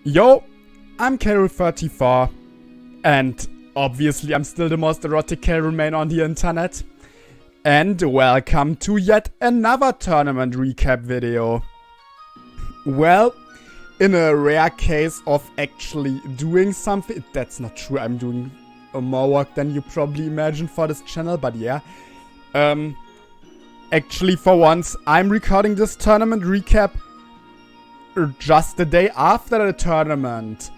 Yo, I'm K Rool 34, and obviously I'm still the most erotic K Rool main on the internet. And welcome to yet another tournament recap video. Well, in a rare case of actually doing something, that's not true, I'm doing more work than you probably imagine for this channel, but yeah. Actually for once, I'm recording this tournament recap just the day after the tournament.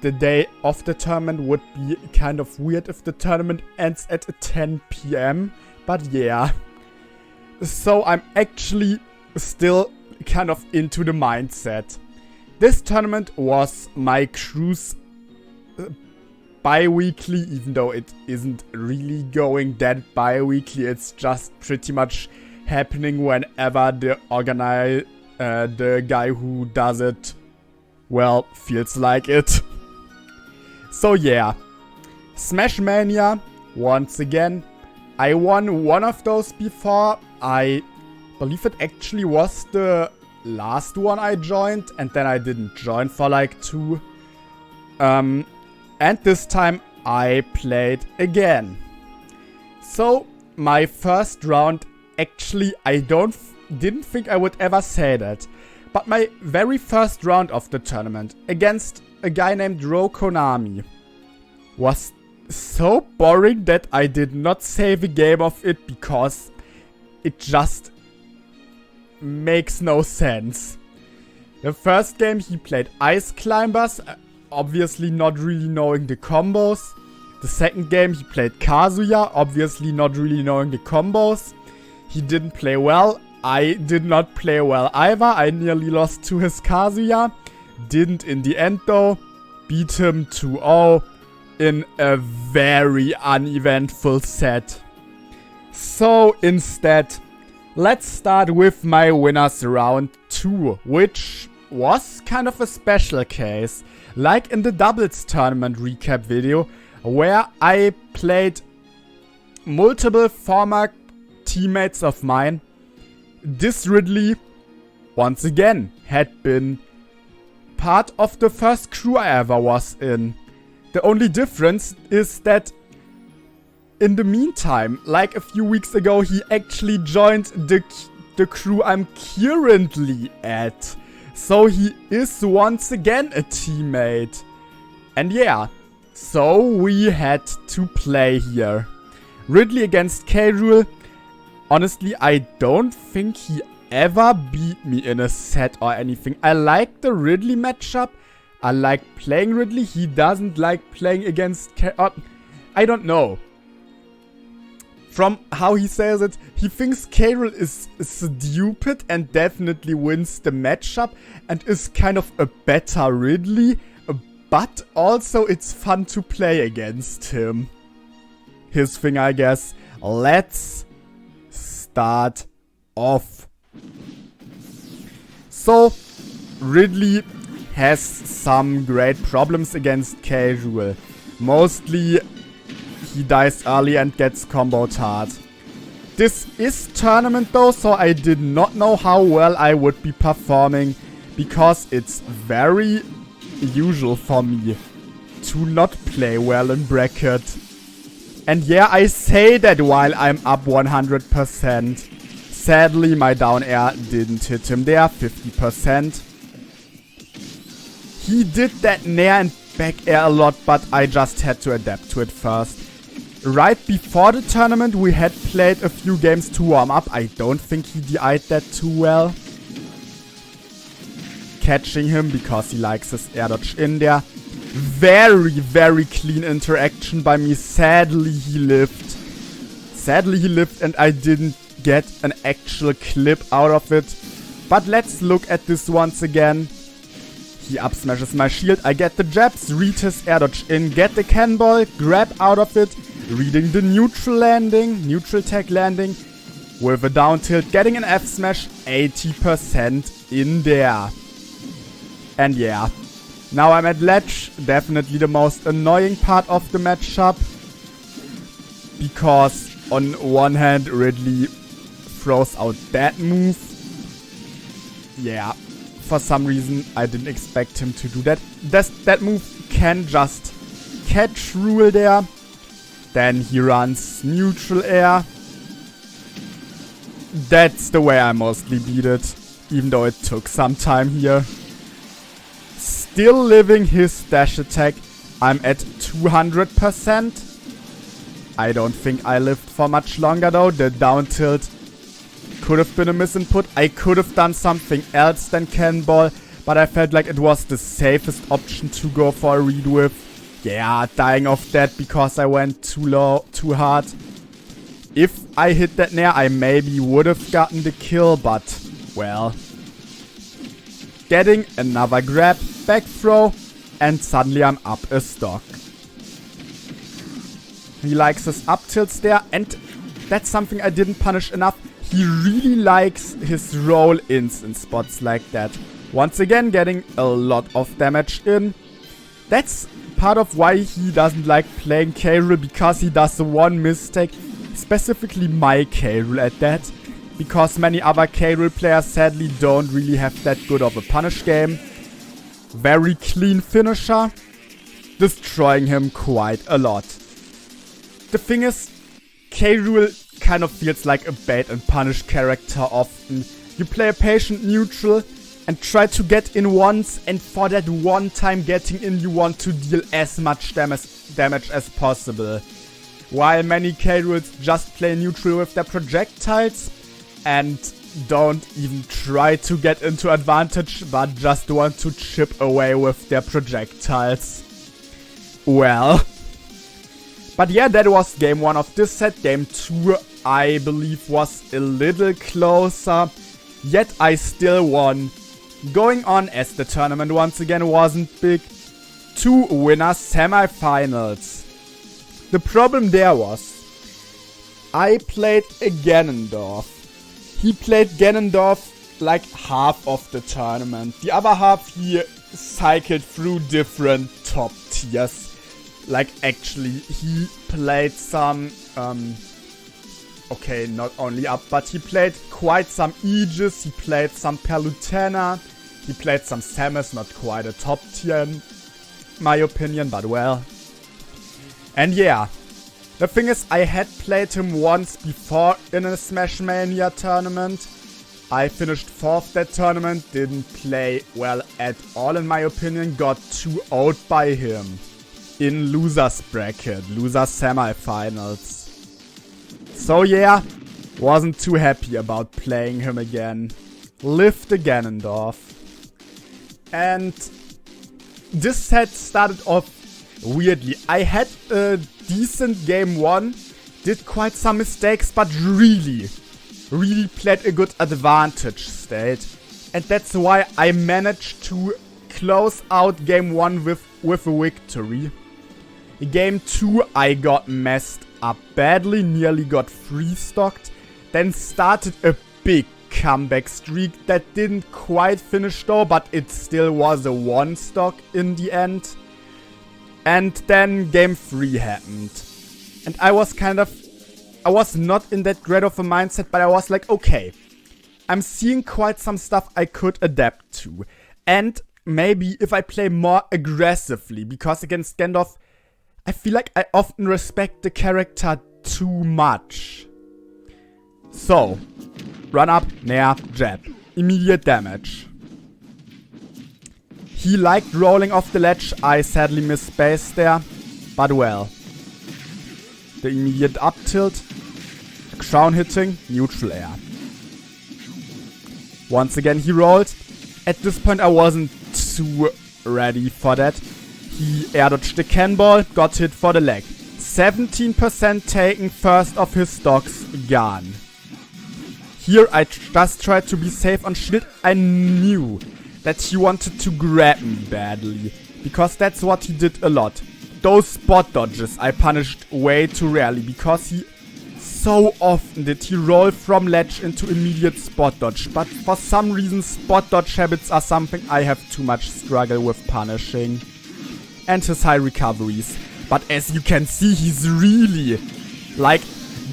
The day of the tournament would be kind of weird if the tournament ends at 10 PM, but yeah. So I'm actually still kind of into the mindset. This tournament was my crew's bi-weekly, even though it isn't really going that bi-weekly, it's just pretty much happening whenever the guy who does it, well, feels like it. So yeah, Smash Mania, once again. I won one of those before. I believe it actually was the last one I joined, and then I didn't join for like 2. And this time I played again. So my first round, actually I didn't think I would ever say that, but my very first round of the tournament against a guy named Ro Konami was so boring that I did not save a game of it because it just makes no sense. The first game he played Ice Climbers, obviously not really knowing the combos. The second game he played Kazuya, obviously not really knowing the combos. He didn't play well. I did not play well either. I nearly lost to his Kazuya. Didn't in the end though. Beat him 2-0 in a very uneventful set. So instead, let's start with my winners round 2, which was kind of a special case. Like in the doubles tournament recap video, where I played multiple former teammates of mine. This Ridley, once again, had been part of the first crew I ever was in. The only difference is that in the meantime, like a few weeks ago, he actually joined the crew I'm currently at. So he is once again a teammate. And yeah, so we had to play here. Ridley against K Rool. Honestly, I don't think he ever beat me in a set or anything. I like the Ridley matchup. I like playing Ridley. He doesn't like playing against K... I don't know. From how he says it, he thinks K Rool is stupid and definitely wins the matchup and is kind of a better Ridley, but also it's fun to play against him. His thing, I guess. Let's start off. So, Ridley has some great problems against K Rool. Mostly, he dies early and gets comboed hard. This is tournament though, so I did not know how well I would be performing, because it's very usual for me to not play well in bracket. And yeah, I say that while I'm up 100%. Sadly, my down air didn't hit him there, 50%. He did that nair and back air a lot, but I just had to adapt to it first. Right before the tournament, we had played a few games to warm up. I don't think he DI'd that too well. Catching him because he likes his air dodge in there. Very, very clean interaction by me. Sadly, he lived. And I didn't get an actual clip out of it. But let's look at this once again. He up smashes my shield. I get the jabs, read his air dodge in, get the cannonball, grab out of it, reading the neutral tag landing with a down tilt, getting an F smash, 80% in there. And yeah. Now I'm at ledge, definitely the most annoying part of the matchup, because on one hand Ridley throws out that move. Yeah, for some reason, I didn't expect him to do that. That move can just catch Rool there. Then he runs neutral air. That's the way I mostly beat it, even though it took some time here. Still living his dash attack. I'm at 200%. I don't think I lived for much longer though. The down tilt could have been a misinput. I could have done something else than cannonball, but I felt like it was the safest option to go for a read with. Yeah, dying off that because I went too low, too hard. If I hit that nair, I maybe would have gotten the kill, but, well. Getting another grab, back throw, and suddenly I'm up a stock. He likes his up tilts there, and that's something I didn't punish enough. He really likes his roll-ins in spots like that. Once again, getting a lot of damage in. That's part of why he doesn't like playing K Rool, because he does the one mistake, specifically my K Rool at that, because many other K Rool players sadly don't really have that good of a punish game. Very clean finisher, destroying him quite a lot. The thing is, K Rool kind of feels like a bait and punish character often. You play a patient neutral and try to get in once, and for that one time getting in you want to deal as much damage as possible. While many K Rools just play neutral with their projectiles and don't even try to get into advantage, but just want to chip away with their projectiles. Well. But yeah, that was game 1 of this set. Game 2, I believe, was a little closer, yet I still won. Going on as the tournament once again wasn't big. 2 winner semifinals. The problem there was, I played a Ganondorf. He played Ganondorf like half of the tournament. The other half he cycled through different top tiers. Like actually, he played some, okay, not only up, but he played quite some Aegis, he played some Palutena, he played some Samus, not quite a top tier in my opinion, but well. And yeah, the thing is, I had played him once before in a Smash Mania tournament. I finished 4th that tournament, didn't play well at all in my opinion, got 2-0'd by him. In loser's bracket, loser semifinals. So yeah, wasn't too happy about playing him again. Lived the Ganondorf. And this set started off weirdly. I had a decent game 1, did quite some mistakes, but really played a good advantage state. And that's why I managed to close out game 1 with a victory. Game 2, I got messed up badly, nearly got 3-stocked, then started a big comeback streak that didn't quite finish though, but it still was a 1-stock in the end. And then game 3 happened. And I was not in that great of a mindset, but I was like, okay, I'm seeing quite some stuff I could adapt to. And maybe if I play more aggressively, because against Ganondorf, I feel like I often respect the character too much. So, run up, nair, jab. Immediate damage. He liked rolling off the ledge. I sadly missed base there. But well. The immediate up tilt. Crown hitting, neutral air. Once again he rolled. At this point I wasn't too ready for that. He air dodged the cannonball, got hit for the leg. 17% taken, first of his stocks gone. Here I just tried to be safe on shield. I knew that he wanted to grab me badly, because that's what he did a lot. Those spot dodges I punished way too rarely, because he so often did he roll from ledge into immediate spot dodge. But for some reason spot dodge habits are something I have too much struggle with punishing. And his high recoveries. But as you can see, he's really, like,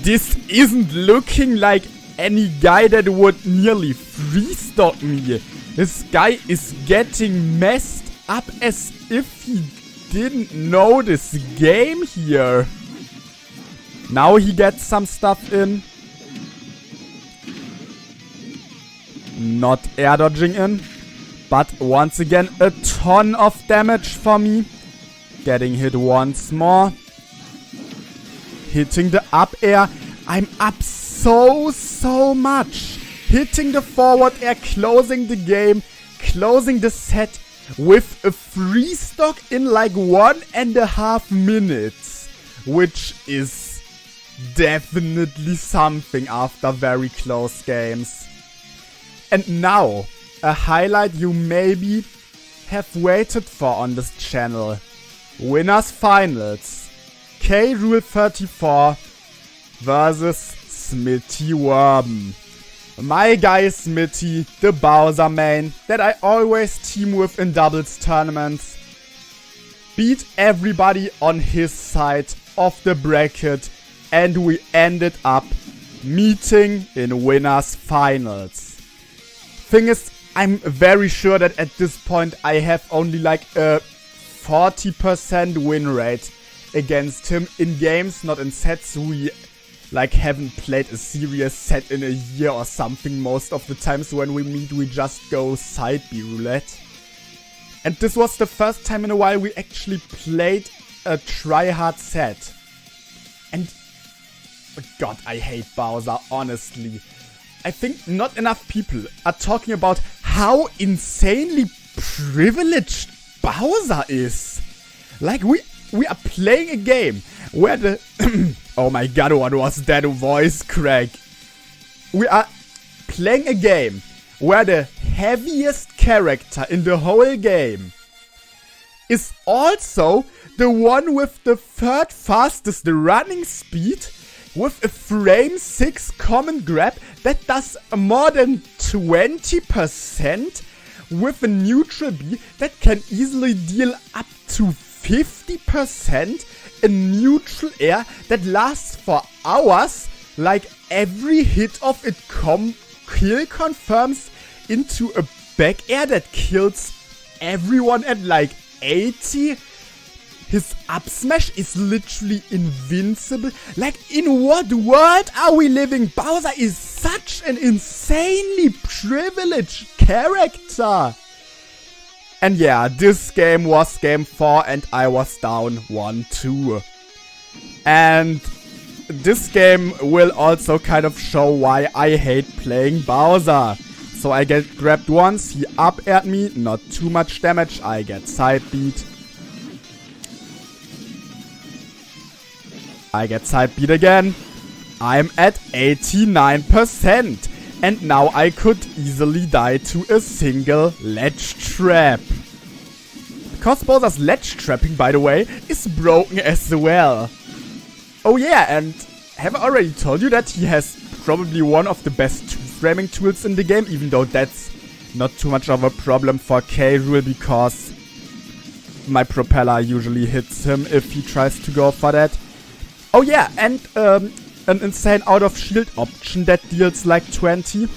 this isn't looking like any guy that would nearly 3-stock me. This guy is getting messed up as if he didn't know this game here. Now he gets some stuff in. Not air dodging in. But once again, a ton of damage for me. Getting hit once more. Hitting the up air. I'm up so much. Hitting the forward air, closing the game, closing the set with a free stock in like 1.5 minutes. Which is definitely something after very close games. And now, a highlight you maybe have waited for on this channel. Winners Finals. K Rool 34 versus Smitty Worm. My guy Smitty, the Bowser main that I always team with in doubles tournaments, beat everybody on his side of the bracket and we ended up meeting in Winners Finals. Thing is, I'm very sure that at this point I have only like a 40% win rate against him in games, not in sets. We like haven't played a serious set in a year or something. Most of the times when we meet we just go side B roulette. And this was the first time in a while we actually played a try-hard set. And God, I hate Bowser, honestly. I think not enough people are talking about how insanely privileged Bowser is. Like, we are playing a game where the... oh my god, what was that voice crack? We are playing a game where the heaviest character in the whole game is also the one with the third fastest running speed, with a frame 6 common grab that does more than 20%, with a neutral B that can easily deal up to 50%, a neutral air that lasts for hours, like every hit of it kill confirms into a back air that kills everyone at like 80. His up smash is literally invincible. Like, in what world are we living? Bowser is such an insanely privileged character. And yeah, this game was game 4 and I was down 1-2. And this game will also kind of show why I hate playing Bowser. So I get grabbed once, he up aired me, not too much damage, I get side beat. I get side beat again. I'm at 89%. And now I could easily die to a single ledge trap. Because Bowser's ledge trapping, by the way, is broken as well. Oh yeah, and have I already told you that he has probably one of the best two-framing tools in the game? Even though that's not too much of a problem for K Rool, because my propeller usually hits him if he tries to go for that. Oh yeah, and an insane out of shield option that deals like 20.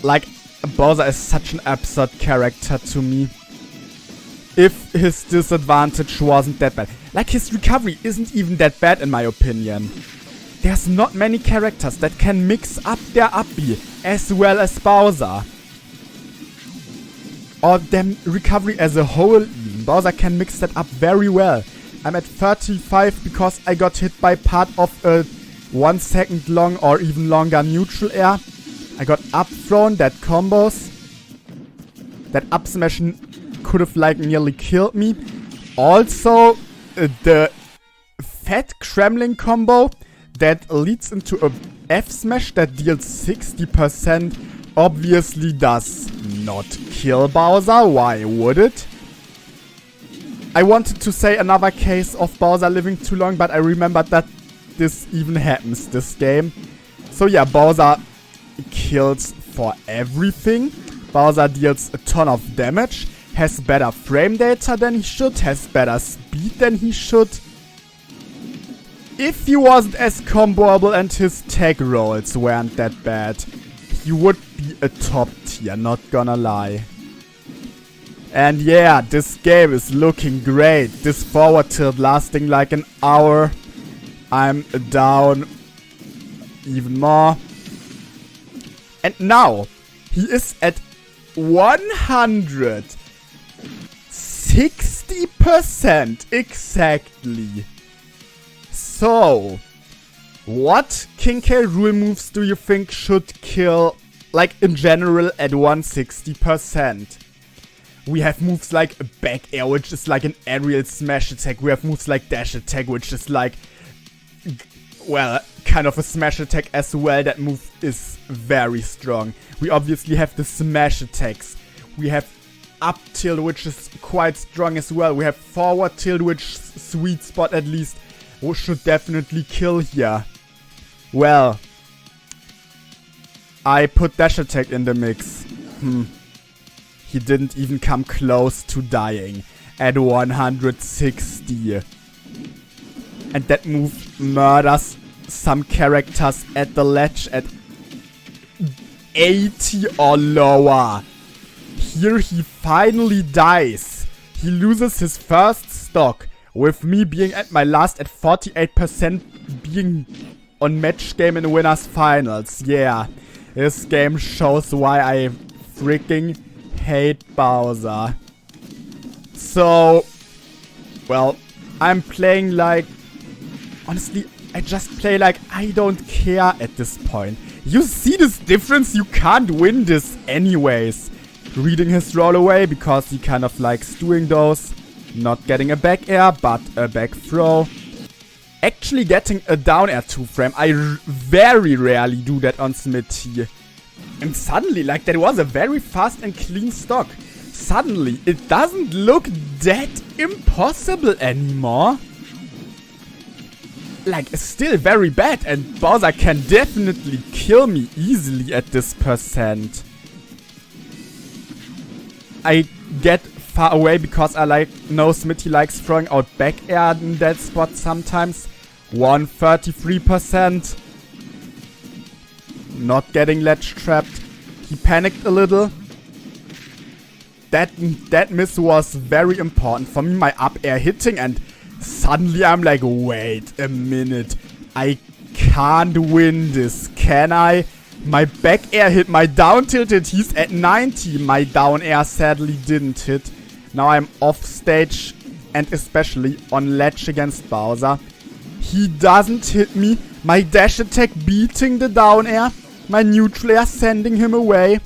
Like, Bowser is such an absurd character to me. If his disadvantage wasn't that bad. Like, his recovery isn't even that bad in my opinion. There's not many characters that can mix up their up B as well as Bowser. Or their recovery as a whole even. Bowser can mix that up very well. I'm at 35 because I got hit by part of a 1 second long or even longer neutral air. I got up thrown, that combos. That up smash could have like nearly killed me. Also, the fat Kremlin combo that leads into a F smash that deals 60% obviously does not kill Bowser. Why would it? I wanted to say another case of Bowser living too long, but I remembered that this even happens this game. So yeah, Bowser kills for everything. Bowser deals a ton of damage, has better frame data than he should, has better speed than he should. If he wasn't as comboable and his tag rolls weren't that bad, he would be a top tier, not gonna lie. And yeah, this game is looking great. This forward tilt lasting like an hour. I'm down even more. And now, he is at 160% exactly. So, what King K Rool moves do you think should kill, like in general, at 160%? We have moves like back air, which is like an aerial smash attack. We have moves like dash attack, which is like, well, kind of a smash attack as well. That move is very strong. We obviously have the smash attacks. We have up tilt, which is quite strong as well. We have forward tilt, which sweet spot at least should definitely kill here. Well, I put dash attack in the mix. He didn't even come close to dying at 160. And that move murders some characters at the ledge at 80 or lower. Here he finally dies. He loses his first stock, with me being at my last at 48%, being on match game in winners finals. Yeah, this game shows why I freaking hate Bowser. So, well, I'm playing like, honestly, I just play like I don't care at this point. You see this difference? You can't win this anyways. Reading his roll away because he kind of likes doing those. Not getting a back air, but a back throw. Actually getting a down air 2-frame. I very rarely do that on Smitty. And suddenly, like, that was a very fast and clean stock. Suddenly, it doesn't look that impossible anymore. Like, it's still very bad, and Bowser can definitely kill me easily at this percent. I get far away because I know Smitty likes throwing out back air in that spot sometimes. 133%. Not getting ledge trapped. He panicked a little. That miss was very important for me. My up air hitting, and suddenly I'm like, wait a minute. I can't win this, can I? My back air hit, my down tilted. He's at 90. My down air sadly didn't hit. Now I'm off stage and especially on ledge against Bowser. He doesn't hit me. My dash attack beating the down air. My neutral air sending him away.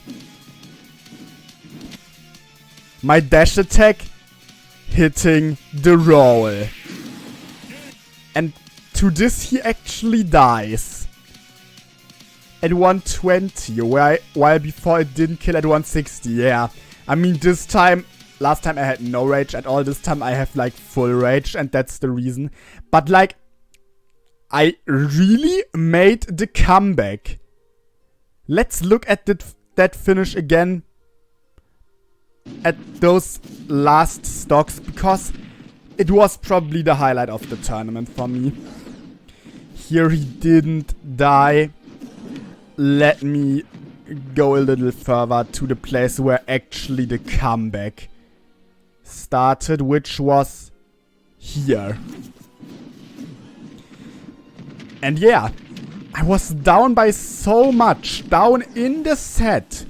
My dash attack hitting the roll. And to this he actually dies. At 120, while before it didn't kill at 160, yeah. I mean, this time, last time I had no rage at all. This time I have like full rage, and that's the reason. But like, I really made the comeback. Let's look at that finish again. At those last stocks, because it was probably the highlight of the tournament for me. Here he didn't die. Let me go a little further to the place where actually the comeback started, which was here. And yeah, I was down by so much, down in the set.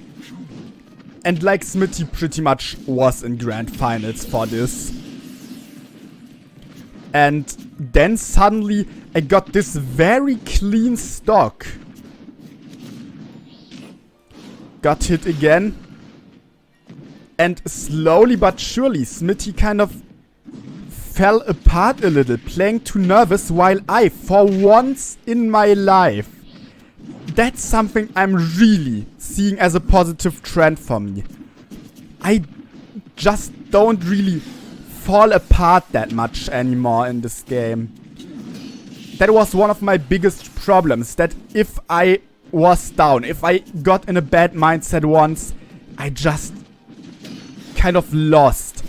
And like Smitty pretty much was in grand finals for this. And then suddenly I got this very clean stock. Got hit again. And slowly but surely Smitty kind of fell apart a little, playing too nervous, while I, for once in my life, that's something I'm really seeing as a positive trend for me. I just don't really fall apart that much anymore in this game. That was one of my biggest problems, that if I was down, if I got in a bad mindset once, I just kind of lost.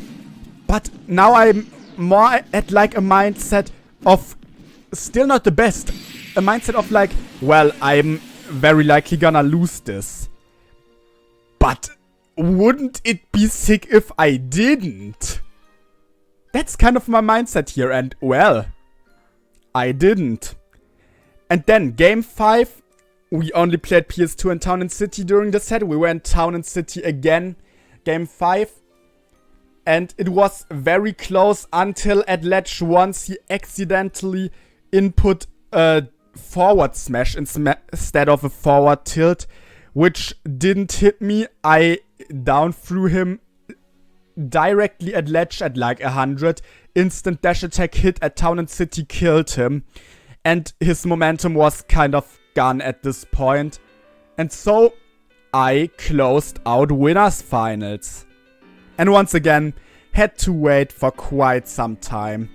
But now I'm more at like a mindset of still not the best. A mindset of like, well, I'm very likely gonna lose this. But wouldn't it be sick if I didn't? That's kind of my mindset here, and well, I didn't. And then game 5, we only played PS2 and Town and City during the set. We went Town and City again, game 5. And it was very close until at ledge once he accidentally input a forward smash instead of a forward tilt, which didn't hit me. I down threw him directly at ledge at like 100. Instant dash attack hit at Town and City, killed him. And his momentum was kind of gone at this point. And so I closed out winners finals. And once again, had to wait for quite some time.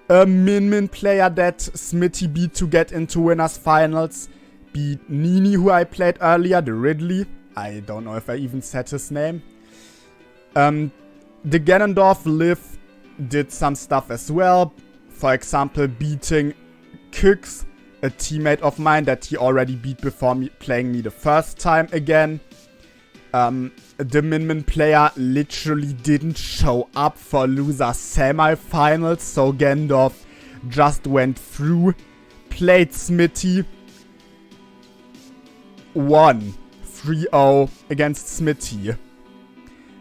A min player that Smitty beat to get into winners finals beat Nini, who I played earlier, the Ridley. I don't know if I even said his name. The Ganondorf Liv did some stuff as well. For example, beating Kix, a teammate of mine that he already beat before playing me the first time again. The Min player literally didn't show up for loser semi-finals, so Gandalf just went through, played Smitty, won 3-0 against Smitty.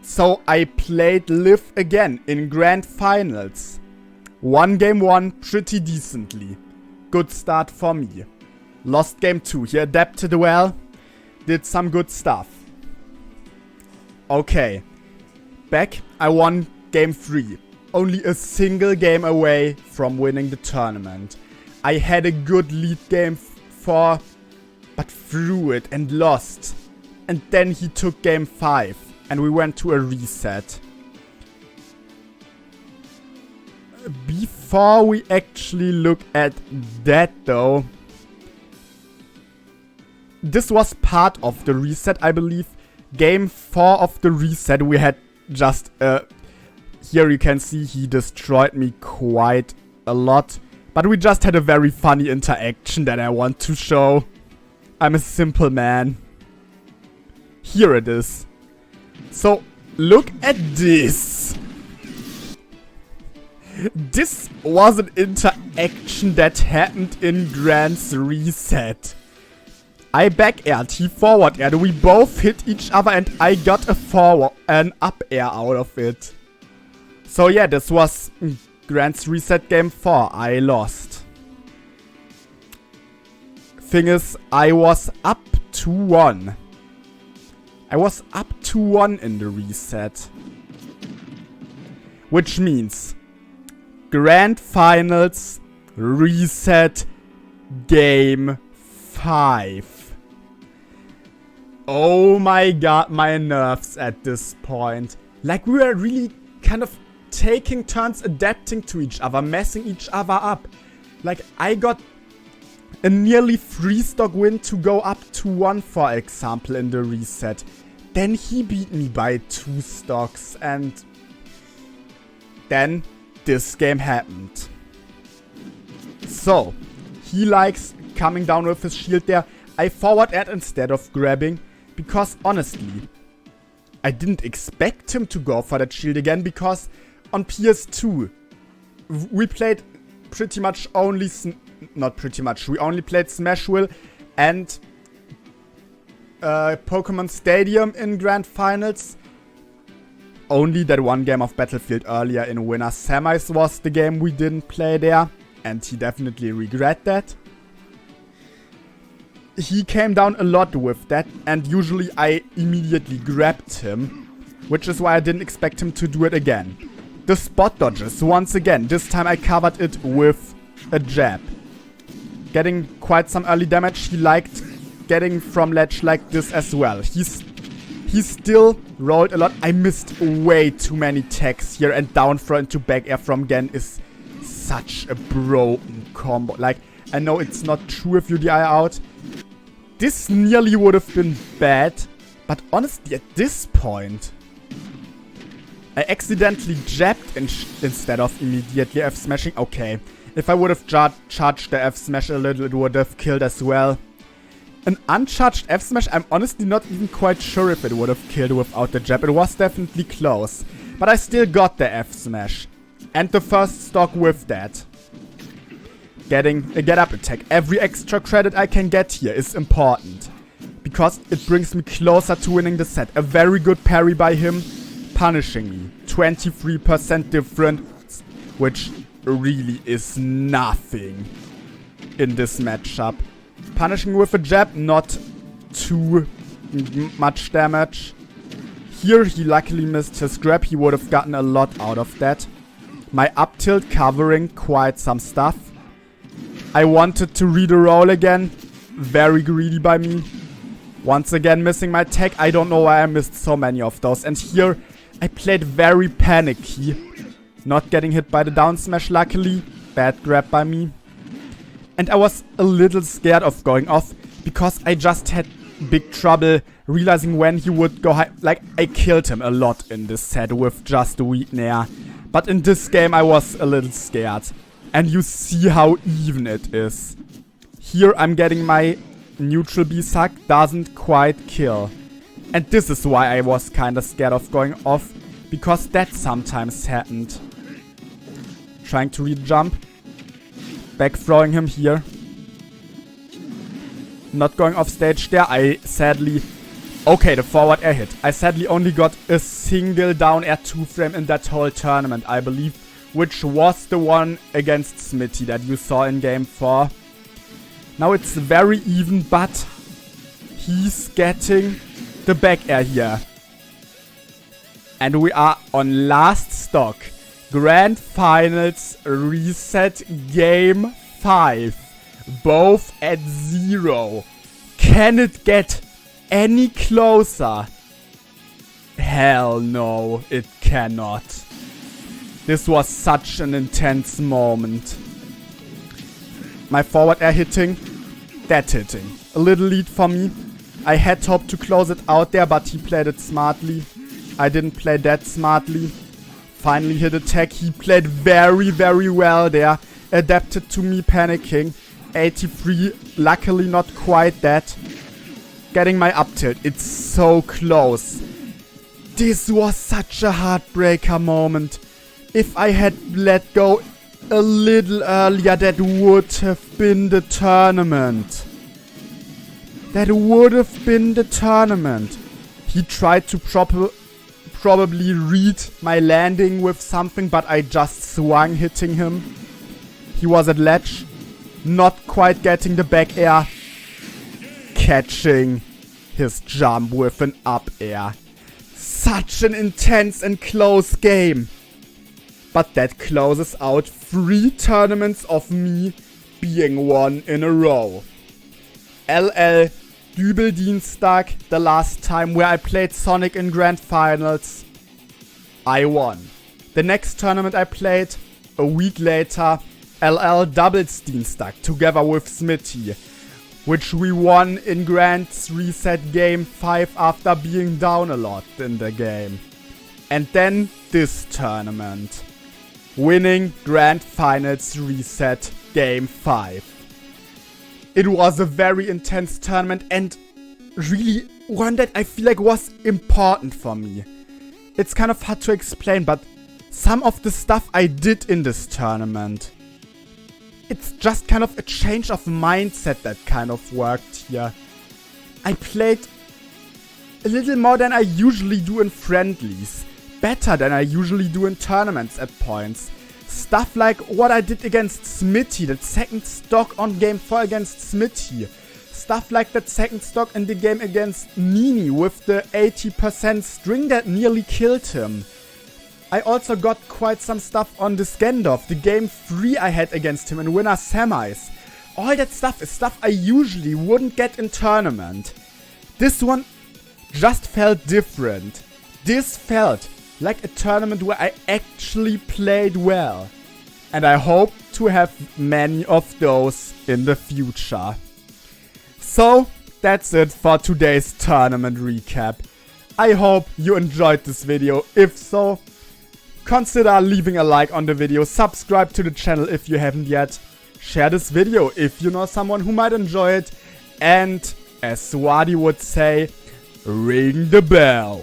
So I played Liv again in grand finals. Won game 1 pretty decently. Good start for me. Lost game 2. He adapted well, did some good stuff. Okay, back, I won game 3. Only a single game away from winning the tournament. I had a good lead game 4, but threw it and lost. And then he took game 5, and we went to a reset. Before we actually look at that though, this was part of the reset, I believe. Game 4 of the reset, we had just, here you can see he destroyed me quite a lot. But we just had a very funny interaction that I want to show. I'm a simple man. Here it is. So, look at this. This was an interaction that happened in Grand's reset. I back aired, he forward aired, we both hit each other and I got an up air out of it. So yeah, this was Grand's reset game 4, I lost. Thing is, I was up 2-1. I was up 2-1 in the reset. Which means, Grand Finals, reset, game 5. Oh my god, my nerves at this point. Like, we were really kind of taking turns adapting to each other, messing each other up. Like, I got a nearly 3-stock win to go up to 1, for example, in the reset. Then he beat me by 2 stocks, and then this game happened. So, he likes coming down with his shield there. I forward aired instead of grabbing. Because honestly, I didn't expect him to go for that shield again, because on PS2, we played pretty much only, not pretty much, we only played Smashville and Pokemon Stadium in Grand Finals. Only that one game of Battlefield earlier in Winner Semis was the game we didn't play there, and he definitely regret that. He came down a lot with that, and usually I immediately grabbed him, which is why I didn't expect him to do it again. The spot dodges, once again, this time I covered it with a jab. Getting quite some early damage, he liked getting from ledge like this as well. He still rolled a lot. I missed way too many tags here, and down throw into back air from Gen is such a broken combo. Like, I know it's not true if you DI out. This nearly would have been bad, but honestly at this point, I accidentally jabbed instead of immediately F-smashing. Okay, if I would have charged the F-smash a little, it would have killed as well. An uncharged F smash, I'm honestly not even quite sure if it would have killed without the jab. It was definitely close. But I still got the F smash. And the first stock with that. Getting a get up attack. Every extra credit I can get here is important. Because it brings me closer to winning the set. A very good parry by him, punishing me. 23% difference, which really is nothing in this matchup. Punishing with a jab, not too much damage. Here he luckily missed his grab, he would have gotten a lot out of that. My up tilt covering quite some stuff. I wanted to read a roll again, very greedy by me. Once again missing my tech, I don't know why I missed so many of those. And here I played very panicky. Not getting hit by the down smash luckily, bad grab by me. And I was a little scared of going off because I just had big trouble realizing when he would go high. Like, I killed him a lot in this set with just a weak nair. But in this game I was a little scared. And you see how even it is. Here I'm getting my neutral B-Suck, doesn't quite kill. And this is why I was kinda scared of going off. Because that sometimes happened. Trying to read jump. Back throwing him here. Not going off stage there. I sadly... Okay, the forward air hit. I sadly only got a single down air 2-frame in that whole tournament, I believe. Which was the one against Smitty that you saw in game 4. Now it's very even, but he's getting the back air here. And we are on last stock. Grand Finals reset game 5. Both at 0. Can it get any closer? Hell no, it cannot. This was such an intense moment. My forward air hitting, that hitting. A little lead for me. I had hoped to close it out there, but he played it smartly. I didn't play that smartly. Finally hit attack. He played very, very well there. Adapted to me panicking. 83, luckily not quite that. Getting my up tilt. It's so close. This was such a heartbreaker moment. If I had let go a little earlier, that would have been the tournament. That would have been the tournament. He tried to probably read my landing with something, but I just swung hitting him. He was at ledge. Not quite getting the back air. Catching his jump with an up air. Such an intense and close game. But that closes out 3 tournaments of me being won in a row. LL Dübeldienstag, the last time where I played Sonic in Grand Finals, I won. The next tournament I played, a week later, LL Doublesdienstag, together with Smitty, which we won in Grand's reset game 5 after being down a lot in the game. And then this tournament. Winning Grand Finals reset game 5. It was a very intense tournament and really one that I feel like was important for me. It's kind of hard to explain, but some of the stuff I did in this tournament, it's just kind of a change of mindset that kind of worked here. I played a little more than I usually do in friendlies. Better than I usually do in tournaments at points. Stuff like what I did against Smitty, that second stock on game 4 against Smitty. Stuff like that second stock in the game against Nini with the 80% string that nearly killed him. I also got quite some stuff on the Skendorf, the game 3 I had against him in winner semis. All that stuff is stuff I usually wouldn't get in tournament. This one just felt different. This felt like a tournament where I actually played well. And I hope to have many of those in the future. So, that's it for today's tournament recap. I hope you enjoyed this video. If so, consider leaving a like on the video, subscribe to the channel if you haven't yet, share this video if you know someone who might enjoy it, and as Swati would say, ring the bell.